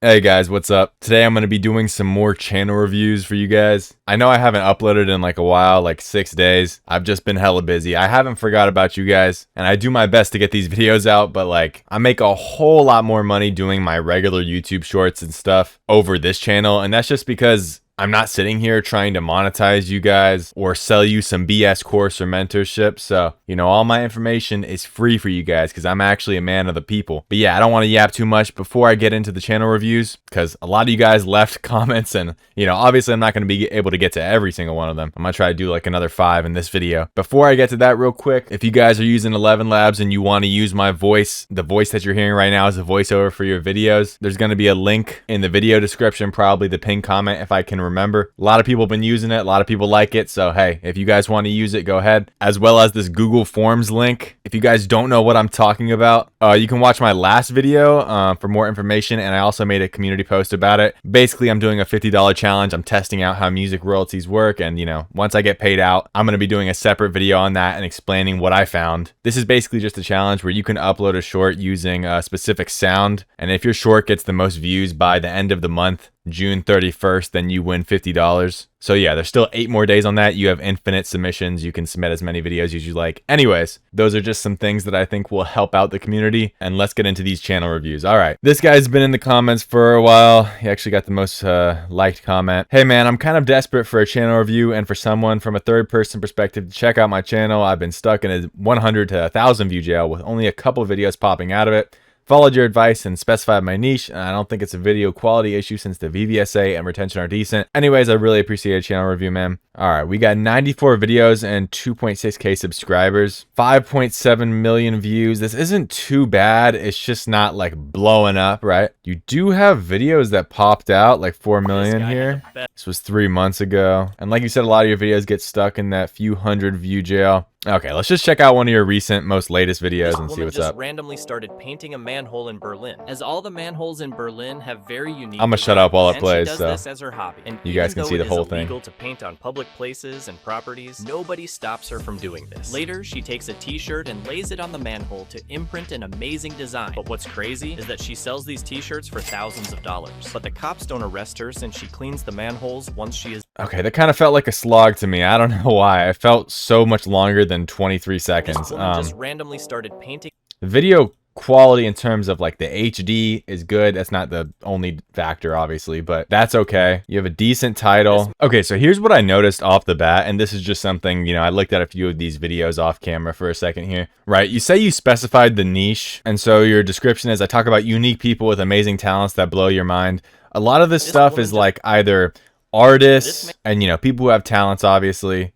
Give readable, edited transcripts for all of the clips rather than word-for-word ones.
Hey guys, what's up? Today I'm going to be doing some more channel reviews for you guys. I know I haven't uploaded in like a while, like 6 days. I've just been hella busy. I haven't forgot about you guys, and I do my best to get these videos out, but like I make a whole lot more money doing my regular YouTube shorts and stuff over this channel, and that's just because I'm not sitting here trying to monetize you guys or sell you some BS course or mentorship. So, all my information is free for you guys because I'm actually a man of the people. But yeah, I don't want to yap too much before I get into the channel reviews because a lot of you guys left comments and, obviously I'm not going to be able to get to every single one of them. I'm going to try to do like another 5 in this video. Before I get to that real quick, if you guys are using 11labs and you want to use my voice, the voice that you're hearing right now is a voiceover for your videos, there's going to be a link in the video description, probably the pinned comment if I can remember. A lot of people have been using it. A lot of people like it. So, hey, if you guys want to use it, go ahead. As well as this Google Forms link. If you guys don't know what I'm talking about, you can watch my last video for more information. And I also made a community post about it. Basically, I'm doing a $50 challenge. I'm testing out how music royalties work. And, once I get paid out, I'm going to be doing a separate video on that and explaining what I found. This is basically just a challenge where you can upload a short using a specific sound. And if your short gets the most views by the end of the month, June 31st, then you win $50. So yeah, there's still 8 more days on that. You have infinite submissions. You can submit as many videos as you like. Anyways, those are just some things that I think will help out the community. And let's get into these channel reviews. All right. This guy's been in the comments for a while. He actually got the most liked comment. Hey man, I'm kind of desperate for a channel review and for someone from a third person perspective to check out my channel. I've been stuck in a 100 to 1,000 view jail with only a couple videos popping out of it. Followed your advice and specified my niche, and I don't think it's a video quality issue since the VVSA and retention are decent. Anyways, I really appreciate a channel review, man. All right, we got 94 videos and 2.6K subscribers, 5.7 million views. This isn't too bad. It's just not like blowing up, right? You do have videos that popped out, like 4 million here. This was 3 months ago. And like you said, a lot of your videos get stuck in that few hundred view jail. Okay, let's just check out one of your recent, most latest videos and see what's up. Randomly started painting a manhole in Berlin, as all the manholes in Berlin have very unique. I'm gonna shut up while it plays, she does this as her hobby. And you guys can see the whole thing. Illegal to paint on public places and properties, nobody stops her from doing this. Later, she takes a t-shirt and lays it on the manhole to imprint an amazing design. But what's crazy is that she sells these t-shirts for thousands of dollars. But the cops don't arrest her since she cleans the manholes once she is. Okay, that kind of felt like a slog to me. I don't know why. It felt so much longer than 23 seconds. This woman just randomly started painting. The video quality in terms of like the HD is good. That's not the only factor, obviously, but that's okay. You have a decent title. Okay, so here's what I noticed off the bat, and this is just something, I looked at a few of these videos off camera for a second here, right? You say you specified the niche, and so your description is I talk about unique people with amazing talents that blow your mind. A lot of this stuff is like either artists and people who have talents, obviously,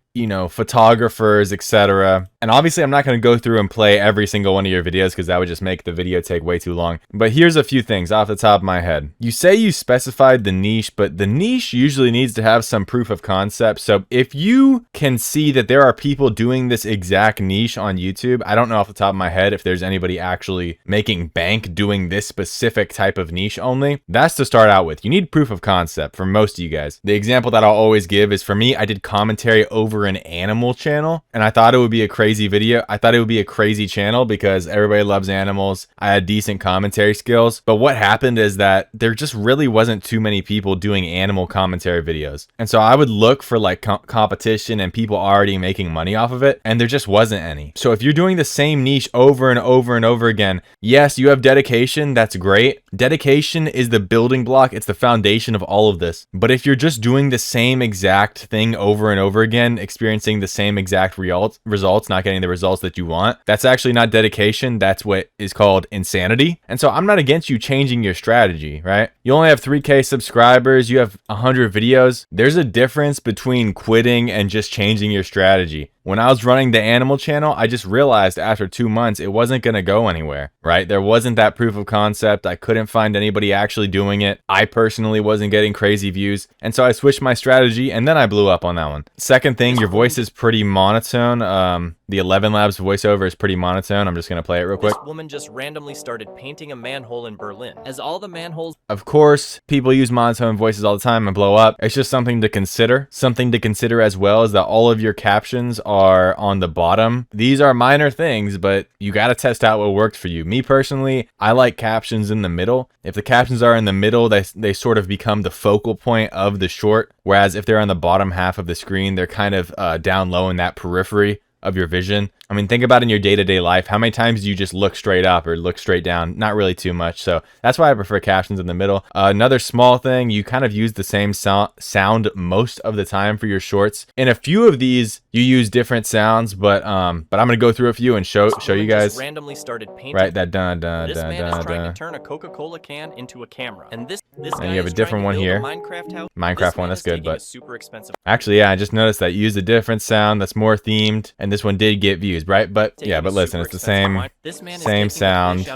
photographers, etc. And obviously I'm not going to go through and play every single one of your videos because that would just make the video take way too long. But here's a few things off the top of my head. You say you specified the niche, but the niche usually needs to have some proof of concept. So if you can see that there are people doing this exact niche on YouTube, I don't know off the top of my head if there's anybody actually making bank doing this specific type of niche only. That's to start out with. You need proof of concept for most of you guys. The example that I'll always give is for me, I did commentary over an animal channel and I thought it would be a crazy video. I thought it would be a crazy channel because everybody loves animals. I had decent commentary skills, but what happened is that there just really wasn't too many people doing animal commentary videos. And so I would look for like competition and people already making money off of it, and there just wasn't any. So if you're doing the same niche over and over and over again, yes, you have dedication. That's great. Dedication is the building block. It's the foundation of all of this. But if you're just doing the same exact thing over and over again, experiencing the same exact results, not getting the results that you want, that's actually not dedication. That's what is called insanity. And so I'm not against you changing your strategy, right? You only have 3K subscribers. You have 100 videos. There's a difference between quitting and just changing your strategy. When I was running the animal channel, I just realized after 2 months, it wasn't going to go anywhere, right? There wasn't that proof of concept. I couldn't find anybody actually doing it. I personally wasn't getting crazy views. And so I switched my strategy and then I blew up on that one. Second thing, your voice is pretty monotone. The 11labs voiceover is pretty monotone. I'm just going to play it real quick. This woman just randomly started painting a manhole in Berlin, as all the manholes. Of course, people use monotone voices all the time and blow up. It's just something to consider. Something to consider as well is that all of your captions are on the bottom. These are minor things, but you got to test out what works for you. Me personally, I like captions in the middle. If the captions are in the middle, they sort of become the focal point of the short. Whereas if they're on the bottom half of the screen, they're kind of down low in that periphery of your vision. I mean, think about in your day-to-day life, how many times do you just look straight up or look straight down? Not really too much. So that's why I prefer captions in the middle. Another small thing, you kind of use the same sound most of the time for your shorts. In a few of these, you use different sounds, but I'm gonna go through a few and show you guys. Randomly started painting. Right, that dun dun This dun man dun is trying dun. to turn a Coca-Cola can into a camera, and this guy And you have is a different trying to one build a here. Minecraft house. Minecraft This one, man that's is good, taking a but super expensive. actually, yeah, I just noticed that use a different sound that's more themed, and this one did get views, right? But yeah, but listen, it's the same sound.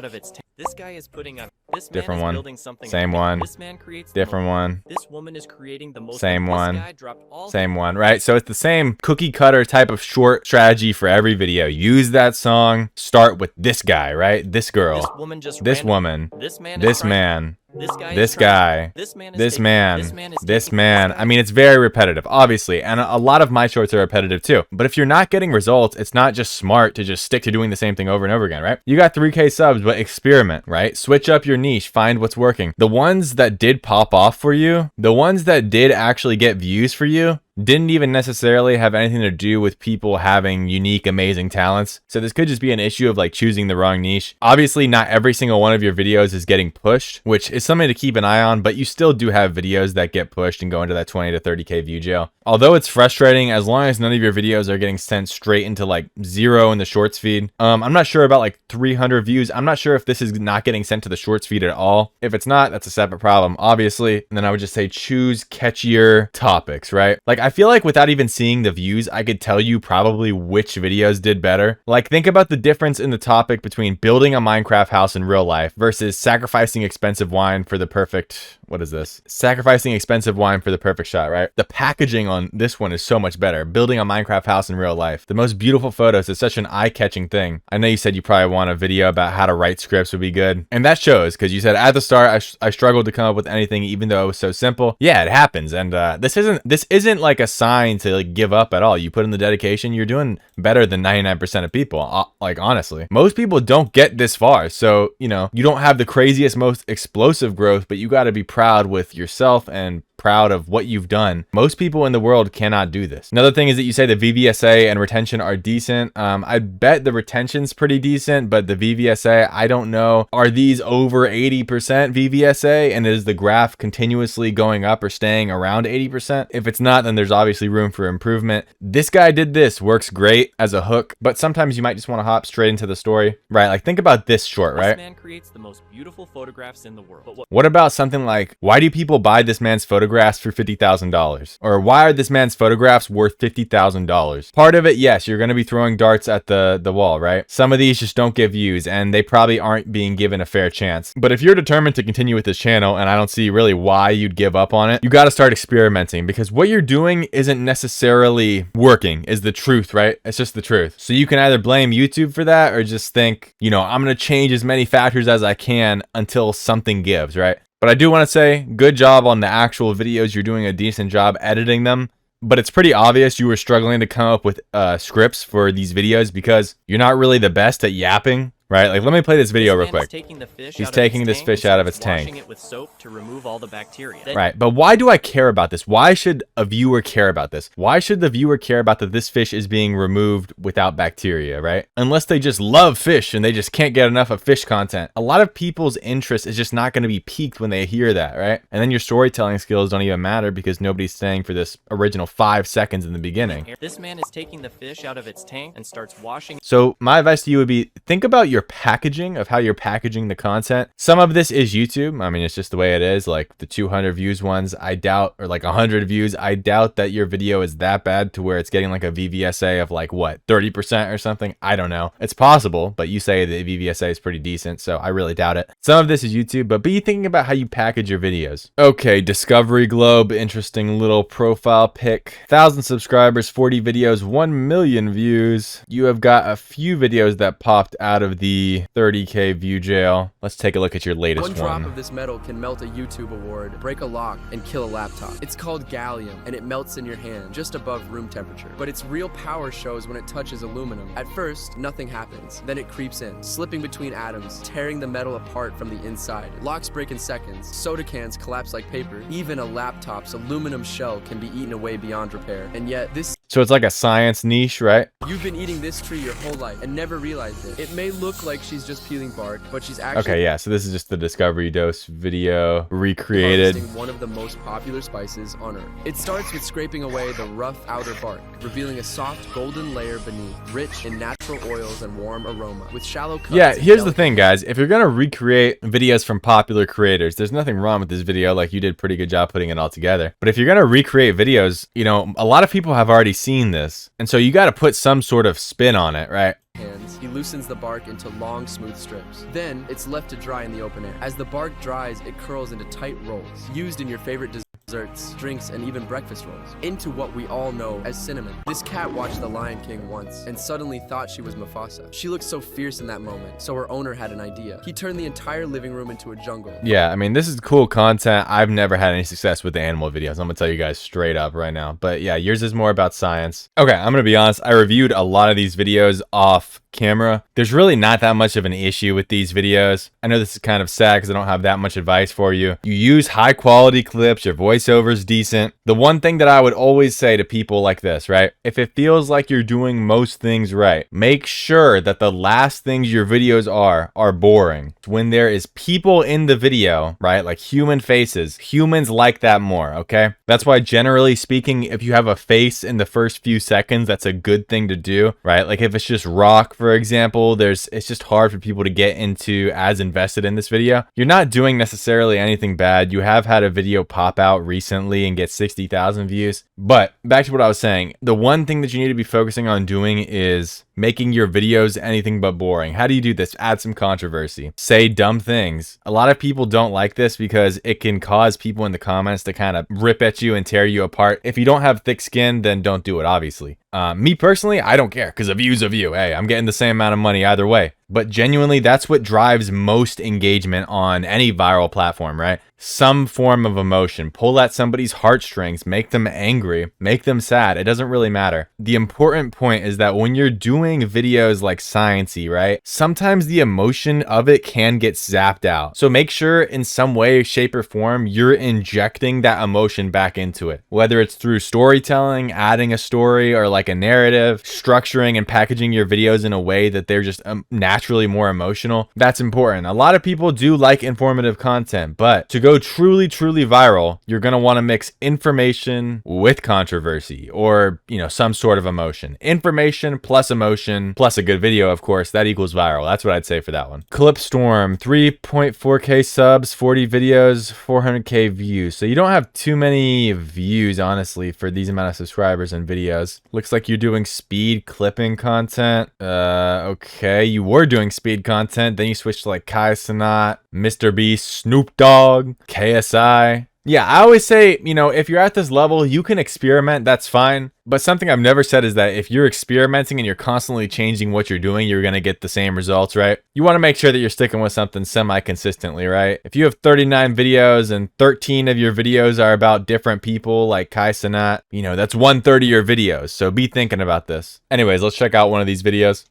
This guy is putting on. This man Different is one. building something. Same one. This man creates Different one. This woman is creating the most. Same This one. guy dropped all Same one, right? So it's the same cookie cutter type of short strategy for every video. Use that song, start with this guy, right? This girl, This woman just. this woman, This man. this man, This guy. this guy, This man. this man, this man. I mean, it's very repetitive, obviously, and a lot of my shorts are repetitive too. But if you're not getting results, it's not just smart to just stick to doing the same thing over and over again, right? You got 3K subs, but experiment, right? Switch up your niche, find what's working. The ones that did pop off for you, the ones that did actually get views for you, didn't even necessarily have anything to do with people having unique, amazing talents. So this could just be an issue of like choosing the wrong niche. Obviously, not every single one of your videos is getting pushed, which is something to keep an eye on, but you still do have videos that get pushed and go into that 20 to 30K view jail. Although it's frustrating, as long as none of your videos are getting sent straight into like 0 in the shorts feed. I'm not sure about like 300 views. I'm not sure if this is not getting sent to the shorts feed at all. If it's not, that's a separate problem, obviously. And then I would just say choose catchier topics, right? Like I feel like without even seeing the views, I could tell you probably which videos did better. Like think about the difference in the topic between building a Minecraft house in real life versus sacrificing expensive wine for the perfect, what is this? Sacrificing expensive wine for the perfect shot, right? The packaging on this one is so much better. Building a Minecraft house in real life. The most beautiful photos is such an eye-catching thing. I know you said you probably want a video about how to write scripts would be good. And that shows, because you said at the start, I struggled to come up with anything even though it was so simple. Yeah, it happens. And this isn't like a sign to like give up at all. You put in the dedication, you're doing better than 99% of people. Like honestly, most people don't get this far. So, you know, you don't have the craziest, most explosive growth, but you got to be proud with yourself and proud of what you've done. Most people in the world cannot do this. Another thing is that you say the VVSA and retention are decent. I bet the retention's pretty decent, but the VVSA, I don't know. Are these over 80% VVSA? And is the graph continuously going up or staying around 80%? If it's not, then there's obviously room for improvement. This guy did this, works great as a hook, but sometimes you might just want to hop straight into the story, right? Like think about this short, right? This man creates the most beautiful photographs in the world. But what about something like, why do people buy this man's photographs for $50,000? Or why are this man's photographs worth $50,000? Part of it, yes, you're going to be throwing darts at the wall, right? Some of these just don't get views and they probably aren't being given a fair chance. But if you're determined to continue with this channel, and I don't see really why you'd give up on it, you got to start experimenting, because what you're doing isn't necessarily working, is the truth, right? It's just the truth. So you can either blame YouTube for that or just think, you know, I'm going to change as many factors as I can until something gives, right? But I do want to say, good job on the actual videos. You're doing a decent job editing them. But it's pretty obvious you were struggling to come up with scripts for these videos because you're not really the best at yapping, right? Like, let me play this video real quick. He's taking this fish out of its tank. Washing it with soap to remove all the bacteria. Right, but why do I care about this? Why should a viewer care about this? Why should the viewer care about that this fish is being removed without bacteria, right? Unless they just love fish and they just can't get enough of fish content. A lot of people's interest is just not going to be piqued when they hear that, right? And then your storytelling skills don't even matter because nobody's staying for this original 5 seconds in the beginning. This man is taking the fish out of its tank and starts washing. So my advice to you would be, think about your packaging, of how you're packaging the content. Some of this is YouTube. I mean, it's just the way it is. Like the 200 views ones, I doubt, or like 100 views, I doubt that your video is that bad to where it's getting like a VVSA of like what, 30% or something. I don't know. It's possible, but you say the VVSA is pretty decent, so I really doubt it. Some of this is YouTube, but be thinking about how you package your videos. Okay, Discovery Globe, interesting little profile pic. 1,000 subscribers, 40 videos, 1 million views. You have got a few videos that popped out of the 30K view jail. Let's take a look at your latest One drop one. of this metal can melt a YouTube award, break a lock, and kill a laptop. It's called gallium, and it melts in your hand just above room temperature. But its real power shows when it touches aluminum. At first, nothing happens. Then it creeps in, slipping between atoms, tearing the metal apart from the inside. Locks break in seconds, soda cans collapse like paper. Even a laptop's aluminum shell can be eaten away beyond repair. And yet, So it's like a science niche, right? you've been eating this tree your whole life and never realized it. It may look like she's just peeling bark, but she's actually Okay, yeah, so this is just the Discovery Dose video recreated. harvesting one of the most popular spices on Earth. It starts with scraping away the rough outer bark, revealing a soft golden layer beneath, rich in natural oils and warm aroma. With shallow cuts Yeah, and here's the delicate- thing, guys. If you're gonna recreate videos from popular creators, there's nothing wrong with this video. Like, you did a pretty good job putting it all together. But if you're gonna recreate videos, you know, a lot of people have already seen this. And so you gotta put some sort of spin on it, right? hands, he loosens the bark into long, smooth strips. Then, it's left to dry in the open air. As the bark dries, it curls into tight rolls, used in your favorite desserts, drinks, and even breakfast rolls, into what we all know as cinnamon. This cat watched The Lion King once, and suddenly thought she was Mufasa. She looked so fierce in that moment, so her owner had an idea. He turned the entire living room into a jungle. Yeah, I mean, this is cool content. I've never had any success with the animal videos. I'm gonna tell you guys straight up right now. But yeah, yours is more about science. Okay, I'm gonna be honest. I reviewed a lot of these videos off camera. There's really not that much of an issue with these videos. I know this is kind of sad because I don't have that much advice for you. You use high quality clips, your voiceover's decent. The one thing that I would always say to people like this, right? If it feels like you're doing most things right, make sure that the last things your videos are boring. When there is people in the video, right? Like human faces, humans like that more, okay? That's why generally speaking, if you have a face in the first few seconds, that's a good thing to do, right? Like if it's just rock, for example, it's just hard for people to get into as invested in this video. You're not doing necessarily anything bad. You have had a video pop out recently and get 60,000 views. But back to what I was saying, the one thing that you need to be focusing on doing is making your videos anything but boring. How do you do this? Add some controversy. Say dumb things. A lot of people don't like this because it can cause people in the comments to kind of rip at you and tear you apart. If you don't have thick skin, then don't do it, obviously. Me personally, I don't care because a view's a view. Hey, I'm getting the same amount of money either way. But genuinely, that's what drives most engagement on any viral platform, right? Some form of emotion. Pull at somebody's heartstrings, make them angry, make them sad. It doesn't really matter. The important point is that when you're doing videos like sciencey, right? Sometimes the emotion of it can get zapped out. So make sure in some way, shape, or form, you're injecting that emotion back into it. Whether it's through storytelling, adding a story, or like a narrative, structuring and packaging your videos in a way that they're just naturally more emotional. That's important. A lot of people do like informative content, but to go truly viral, you're going to want to mix information with controversy or, you know, some sort of emotion. Information plus emotion plus a good video, of course, that equals viral. That's what I'd say for that one. Clipstorm, 3.4K subs, 40 videos, 400K views. So you don't have too many views, honestly, for these amount of subscribers and videos. Looks like you're doing speed clipping content. Okay, you were doing speed content, then you switched to like Kai Cenat, Mr. Beast, Snoop Dogg, KSI. Yeah, I always say, you know, if you're at this level, you can experiment, that's fine. But something I've never said is that if you're experimenting and you're constantly changing what you're doing, you're going to get the same results, right? You want to make sure that you're sticking with something semi-consistently, right? If you have 39 videos and 13 of your videos are about different people like Kai Cenat, you know, that's 1/3 of your videos. So be thinking about this. Anyways, let's check out one of these videos.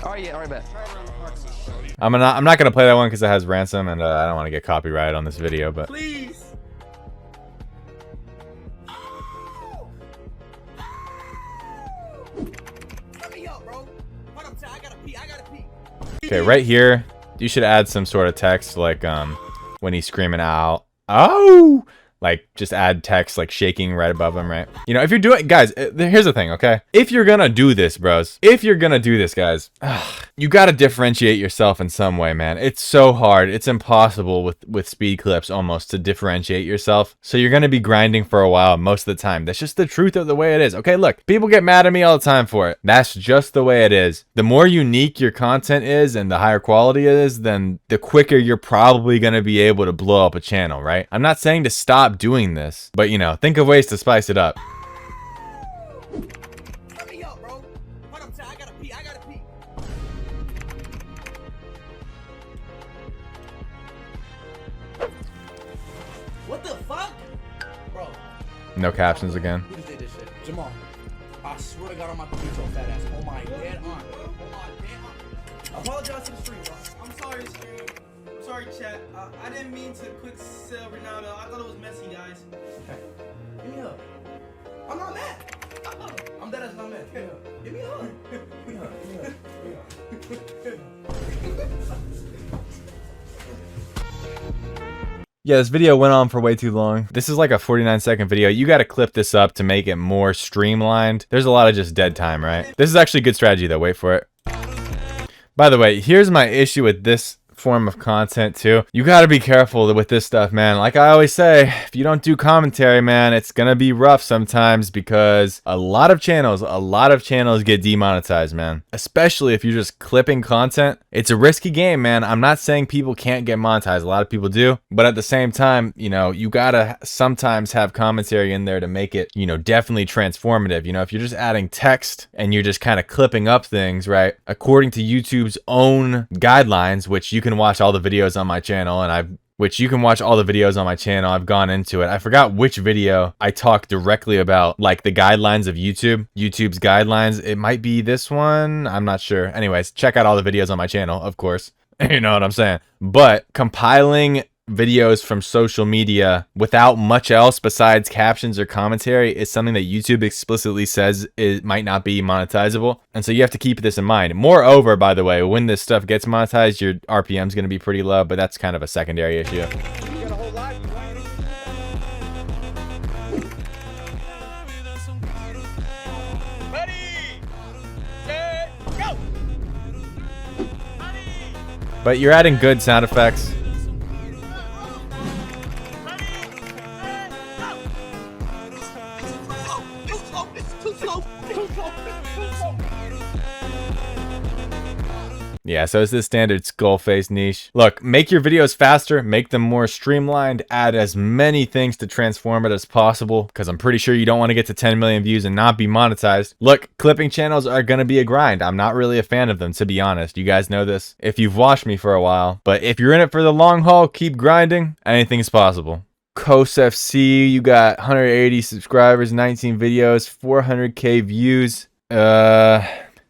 All right, bet. I'm not gonna play that one because it has ransom and I don't want to get copyrighted on this video, but Please. okay, right here you should add some sort of text like when he's screaming out, oh, like just add text like shaking right above him, right? You know, if you're doing, guys, here's the thing, okay? If you're gonna do this, bros, if you're gonna do this, guys, you gotta differentiate yourself in some way, man. It's so hard. It's impossible with speed clips almost to differentiate yourself. So you're gonna be grinding for a while most of the time. That's just the truth of the way it is. Okay, look, people get mad at me all the time for it. That's just the way it is. The more unique your content is and the higher quality it is, then the quicker you're probably gonna be able to blow up a channel, right? I'm not saying to stop doing this, but you know, think of ways to spice it up. What the fuck? Bro. No captions again. Who just did this shit? Jamal. I swear to God, I'm about to beat your fat ass. Oh my dead aunt. Oh my dead aunt. Apologize to the stream, bro. I'm sorry, stream. I'm sorry, chat. I didn't mean to quick sell Ronaldo. I thought it was messy, guys. Okay. Give me a hug. I'm not mad. I'm dead ass not mad. Give me a hug. Give me a hug. Give me a hug. Give me a hug. Yeah, this video went on for way too long. This is like a 49-second video. You got to clip this up to make it more streamlined. There's a lot of just dead time, right? This is actually a good strategy though. Wait for it. By the way, here's my issue with this form of content too. You got to be careful with this stuff, man. Like I always say, if you don't do commentary, man, it's gonna be rough sometimes because a lot of channels get demonetized, man. Especially if you're just clipping content. It's a risky game, man. I'm not saying people can't get monetized. A lot of people do, but at the same time, you know, you gotta sometimes have commentary in there to make it, you know, definitely transformative. You know, if you're just adding text and you're just kind of clipping up things, right? According to YouTube's own guidelines, which you can watch all the videos on my channel, and I've gone into it. I forgot which video I talked directly about, like the guidelines of YouTube's guidelines. It might be this one. I'm not sure. Anyways, check out all the videos on my channel, of course. You know what I'm saying? But compiling videos from social media without much else besides captions or commentary is something that YouTube explicitly says it might not be monetizable, and so you have to keep this in mind. Moreover, by the way, when this stuff gets monetized, your RPM is going to be pretty low, but that's kind of a secondary issue. But you're adding good sound effects. Yeah, so it's this standard skull face niche. Look, make your videos faster, make them more streamlined, add as many things to transform it as possible, because I'm pretty sure you don't want to get to 10 million views and not be monetized. Look, clipping channels are going to be a grind. I'm not really a fan of them, to be honest. You guys know this if you've watched me for a while. But if you're in it for the long haul, keep grinding. Anything's possible. CoFC, you got 180 subscribers, 19 videos, 400k views.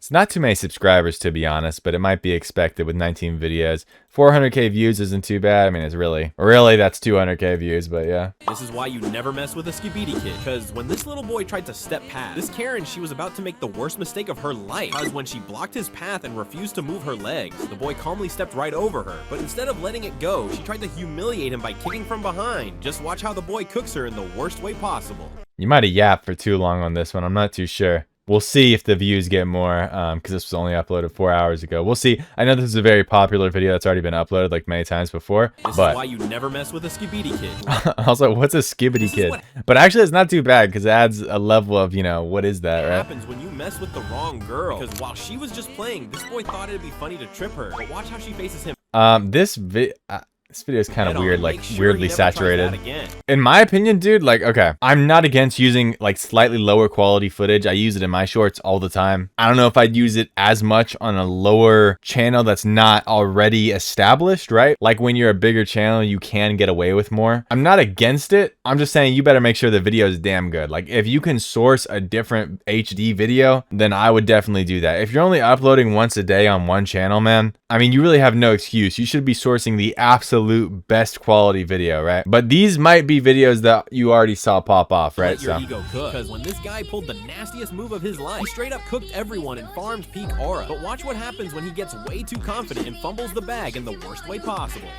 It's not too many subscribers, to be honest, but it might be expected with 19 videos. 400k views isn't too bad. I mean, it's really that's 200k views, but yeah. This is why you never mess with a skibidi kid, because when this little boy tried to step past this Karen, she was about to make the worst mistake of her life, because when she blocked his path and refused to move her legs, the boy calmly stepped right over her. But instead of letting it go, she tried to humiliate him by kicking from behind. Just watch how the boy cooks her in the worst way possible. You might have yapped for too long on this one. I'm not too sure. We'll see if the views get more, because this was only uploaded 4 hours ago. We'll see. I know this is a very popular video that's already been uploaded like many times before. This is why you never mess with a skibidi kid. Also, what's a skibbity kid? But actually, it's not too bad because it adds a level of, you know, what is that, right? What happens when you mess with the wrong girl? Because while she was just playing, this boy thought it'd be funny to trip her. But watch how she faces him. This video is kind of weird, like weirdly saturated. In my opinion, dude, like, okay, I'm not against using like slightly lower quality footage. I use it in my shorts all the time. I don't know if I'd use it as much on a lower channel that's not already established, right? Like when you're a bigger channel, you can get away with more. I'm not against it. I'm just saying you better make sure the video is damn good. Like if you can source a different HD video, then I would definitely do that. If you're only uploading once a day on one channel, man, I mean, you really have no excuse. You should be sourcing the absolute best quality video, right? But these might be videos that you already saw pop off, right? Let your ego cook. Because when this guy pulled the nastiest move of his life, he straight up cooked everyone and farmed peak aura. But watch what happens when he gets way too confident and fumbles the bag in the worst way possible.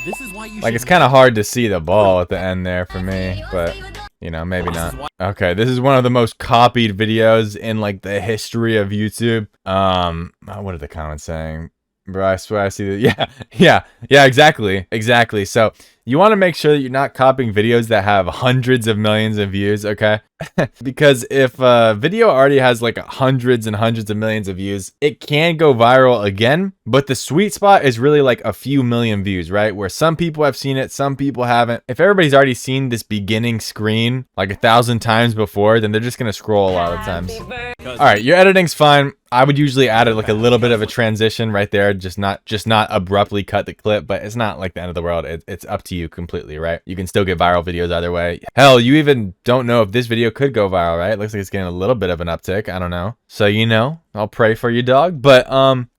This is why you like, it's kind of hard to see the ball at the end there for me, but you know, maybe not. Okay, this is one of the most copied videos in like the history of YouTube. What are the comments saying? Bro, I swear I see that. Yeah, exactly. So you want to make sure that you're not copying videos that have hundreds of millions of views, okay? Because if a video already has like hundreds and hundreds of millions of views, it can go viral again, but the sweet spot is really like a few million views, right? Where some people have seen it, some people haven't. If everybody's already seen this beginning screen like 1,000 times before, then they're just gonna scroll a lot of times. All right, your editing's fine. I would usually add like a little bit of a transition right there, just not abruptly cut the clip, but it's not like the end of the world. It's up to you completely, right? You can still get viral videos either way. Hell, you even don't know if this video could go viral, right? It looks like it's getting a little bit of an uptick. I don't know. So, you know, I'll pray for you, dog. But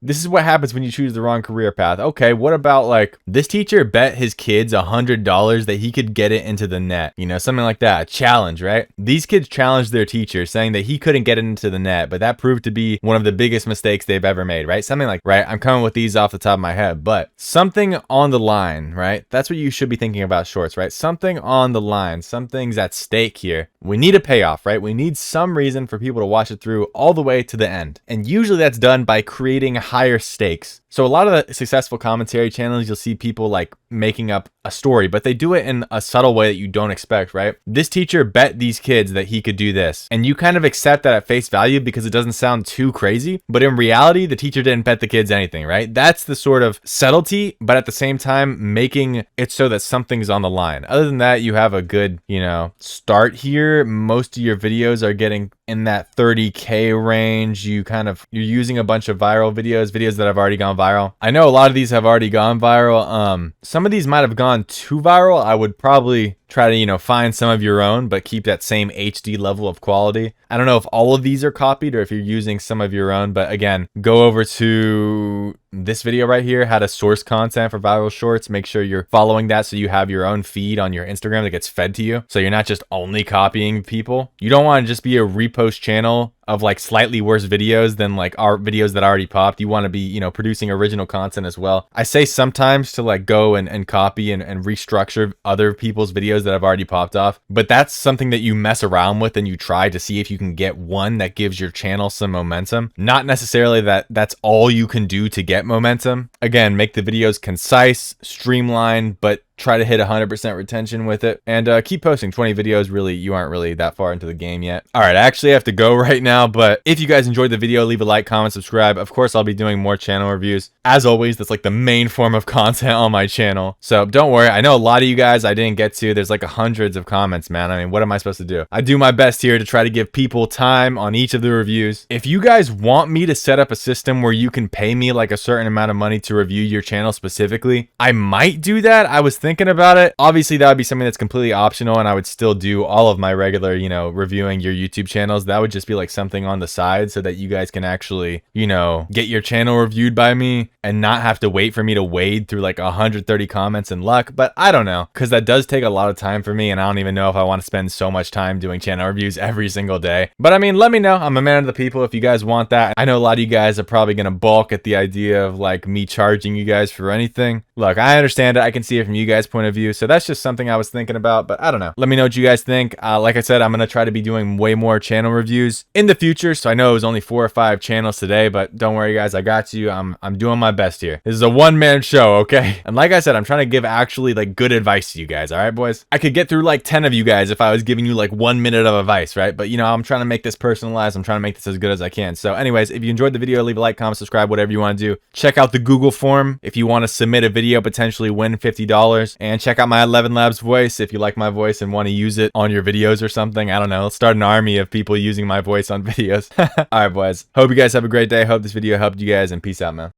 this is what happens when you choose the wrong career path. Okay, what about like this teacher bet his kids $100 that he could get it into the net? You know, something like that. A challenge, right? These kids challenged their teacher saying that he couldn't get it into the net, but that proved to be one of the biggest mistakes they've ever made, right? Something like, right? I'm coming with these off the top of my head, but something on the line, right? That's what you should be thinking about shorts, right? Something on the line, something's at stake here. We need a payoff, right? We need some reason for people to watch it through all the way to the end. And usually that's done by creating higher stakes. So a lot of the successful commentary channels, you'll see people like making up a story, but they do it in a subtle way that you don't expect, right? This teacher bet these kids that he could do this. And you kind of accept that at face value because it doesn't sound too crazy. But in reality, the teacher didn't bet the kids anything, right? That's the sort of subtlety, but at the same time, making it so that something's on the line. Other than that, you have a good, you know, start here. Most of your videos are getting in that 30K range. You're using a bunch of viral videos that have already gone viral. I know a lot of these have already gone viral. Some of these might have gone too viral. I would probably try to, you know, find some of your own, but keep that same HD level of quality. I don't know if all of these are copied or if you're using some of your own, but again, go over to this video right here, how to source content for viral shorts. Make sure you're following that so you have your own feed on your Instagram that gets fed to you. So you're not just only copying people. You don't want to just be a repost channel of like slightly worse videos than like our videos that already popped. You want to be, you know, producing original content as well. I say sometimes to like go and copy and restructure other people's videos that have already popped off, but that's something that you mess around with and you try to see if you can get one that gives your channel some momentum. Not necessarily that that's all you can do to get momentum. Again, make the videos concise, streamlined, but try to hit 100% retention with it, and keep posting 20 videos. Really, you aren't really that far into the game yet. All right, I actually have to go right now, but if you guys enjoyed the video, leave a like, comment, subscribe. Of course, I'll be doing more channel reviews. As always, that's like the main form of content on my channel. So don't worry. I know a lot of you guys I didn't get to. There's like hundreds of comments, man. I mean, what am I supposed to do? I do my best here to try to give people time on each of the reviews. If you guys want me to set up a system where you can pay me like a certain amount of money to review your channel specifically, I might do that. I was thinking about it. Obviously, that would be something that's completely optional, and I would still do all of my regular, you know, reviewing your YouTube channels. That would just be like something on the side so that you guys can actually, you know, get your channel reviewed by me and not have to wait for me to wade through like 130 comments and luck. But I don't know, because that does take a lot of time for me, and I don't even know if I want to spend so much time doing channel reviews every single day. But I mean, let me know. I'm a man of the people if you guys want that. I know a lot of you guys are probably going to balk at the idea of like me charging you guys for anything. Look, I understand it. I can see it from you guys' point of view. So that's just something I was thinking about, but I don't know. Let me know what you guys think. Like I said, I'm going to try to be doing way more channel reviews in the future. So I know it was only 4 or 5 channels today, but don't worry guys, I got you. I'm doing my best here. This is a one-man show, okay? And like I said, I'm trying to give actually like good advice to you guys. All right, boys? I could get through like 10 of you guys if I was giving you like 1 minute of advice, right? But you know, I'm trying to make this personalized. I'm trying to make this as good as I can. So anyways, if you enjoyed the video, leave a like, comment, subscribe, whatever you want to do. Check out the Google form if you want to submit a video, potentially win $50, and check out my 11labs voice if you like my voice and want to use it on your videos or something. I don't know. Let's start an army of people using my voice on videos. All right, boys. Hope you guys have a great day. Hope this video helped you guys, and peace out, man.